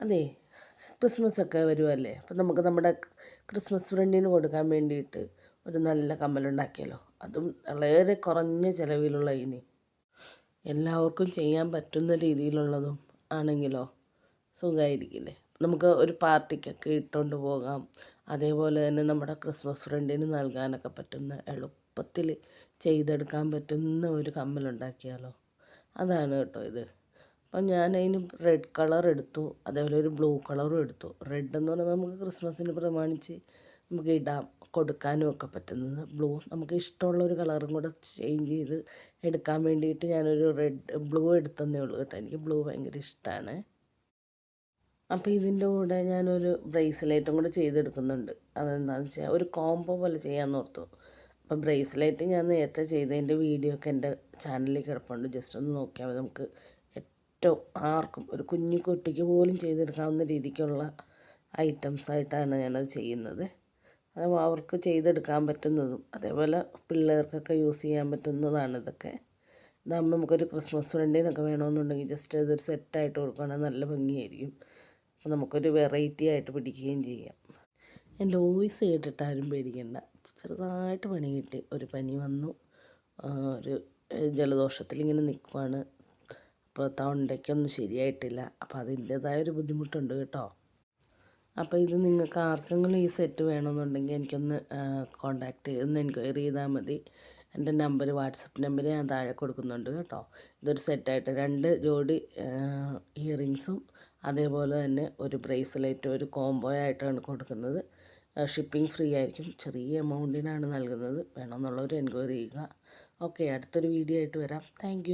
അതെ, ക്രിസ്മസൊക്കെ വരുമല്ലേ. അപ്പം നമുക്ക് നമ്മുടെ ക്രിസ്മസ് ഫ്രണ്ടിന് കൊടുക്കാൻ വേണ്ടിയിട്ട് ഒരു നല്ല കമ്മലുണ്ടാക്കിയാലോ. അതും വളരെ കുറഞ്ഞ ചിലവിലുള്ള ഇനി എല്ലാവർക്കും ചെയ്യാൻ പറ്റുന്ന രീതിയിലുള്ളതും ആണെങ്കിലോ സുഖമായിരിക്കില്ലേ. നമുക്ക് ഒരു പാർട്ടിക്കൊക്കെ ഇട്ടുകൊണ്ട് പോകാം. അതേപോലെ തന്നെ നമ്മുടെ ക്രിസ്മസ് ഫ്രണ്ടിന് നൽകാനൊക്കെ പറ്റുന്ന എളുപ്പത്തിൽ ചെയ്തെടുക്കാൻ പറ്റുന്ന ഒരു കമ്മലുണ്ടാക്കിയാലോ. അതാണ് കേട്ടോ ഇത്. അപ്പം ഞാനതിന് റെഡ് കളർ എടുത്തു, അതേപോലെ ഒരു ബ്ലൂ കളറും എടുത്തു. റെഡ് എന്ന് പറയുമ്പോൾ നമുക്ക് ക്രിസ്മസിന് പ്രമാണിച്ച് നമുക്ക് ഇടാം, കൊടുക്കാനും ഒക്കെ പറ്റുന്നത്. ബ്ലൂ നമുക്ക് ഇഷ്ടമുള്ള ഒരു കളറും കൂടെ ചേഞ്ച് ചെയ്ത് എടുക്കാൻ വേണ്ടിയിട്ട് ഞാനൊരു ബ്ലൂ എടുത്തന്നേ ഉള്ളൂ കേട്ടോ. എനിക്ക് ബ്ലൂ ഭയങ്കര ഇഷ്ടമാണ്. അപ്പോൾ ഇതിൻ്റെ കൂടെ ഞാനൊരു ബ്രേസ്ലെറ്റും കൂടെ ചെയ്തെടുക്കുന്നുണ്ട്. അതെന്താണെന്ന് വെച്ചാൽ ഒരു കോംബോ പോലെ ചെയ്യാമെന്ന് ഓർത്തു. അപ്പോൾ ബ്രേസ്ലെറ്റ് ഞാൻ നേരത്തെ ചെയ്തതിൻ്റെ വീഡിയോ ഒക്കെ എൻ്റെ ചാനലിൽ കിടപ്പുണ്ട്. ജസ്റ്റ് ഒന്ന് നോക്കിയാൽ മതി. നമുക്ക് ഏറ്റവും ആർക്കും ഒരു കുഞ്ഞു കുട്ടിക്ക് പോലും ചെയ്തെടുക്കാവുന്ന രീതിക്കുള്ള ഐറ്റംസായിട്ടാണ് ഞാനത് ചെയ്യുന്നത്. അവർക്ക് ചെയ്തെടുക്കാൻ പറ്റുന്നതും അതേപോലെ പിള്ളേർക്കൊക്കെ യൂസ് ചെയ്യാൻ പറ്റുന്നതാണ് ഇതൊക്കെ. ഇതാകുമ്പോൾ നമുക്കൊരു ക്രിസ്മസ് ഫ്രണ്ടിനൊക്കെ വേണമെന്നുണ്ടെങ്കിൽ ജസ്റ്റ് അതൊരു സെറ്റായിട്ട് കൊടുക്കുകയാണെങ്കിൽ നല്ല ഭംഗിയായിരിക്കും. അപ്പോൾ നമുക്കൊരു വെറൈറ്റി ആയിട്ട് പിടിക്കുകയും ചെയ്യാം. എൻ്റെ വോയിസ് കേട്ടിട്ട് ആരും പേടിക്കണ്ട. ചെറുതായിട്ട് പനി കിട്ടി, ഒരു പനി വന്നു, ഒരു ജലദോഷത്തിലിങ്ങനെ നിൽക്കുവാണ്. അപ്പോൾ തൊണ്ടയ്ക്കൊന്നും ശരിയായിട്ടില്ല. അപ്പോൾ അതിൻ്റേതായ ഒരു ബുദ്ധിമുട്ടുണ്ട് കേട്ടോ. അപ്പോൾ ഇത് നിങ്ങൾക്ക് ആർക്കെങ്കിലും ഈ സെറ്റ് വേണമെന്നുണ്ടെങ്കിൽ എനിക്കൊന്ന് കോൺടാക്റ്റ് ഒന്ന് എൻക്വയറി ചെയ്താൽ മതി. എൻ്റെ നമ്പർ, വാട്സപ്പ് നമ്പർ ഞാൻ താഴെ കൊടുക്കുന്നുണ്ട് കേട്ടോ. ഇതൊരു സെറ്റായിട്ട് 2 ജോഡി ഇയറിങ്സും അതേപോലെ തന്നെ ഒരു ബ്രേസ്ലെറ്റും ഒരു കോംബോ ആയിട്ടാണ് കൊടുക്കുന്നത്. ഷിപ്പിംഗ് ഫ്രീ ആയിരിക്കും. ചെറിയ എമൗണ്ടിനാണ് നൽകുന്നത്. വേണമെന്നുള്ളവർ എൻക്വയറി ചെയ്യുക. ഓക്കെ, അടുത്തൊരു വീഡിയോ ആയിട്ട് വരാം. താങ്ക്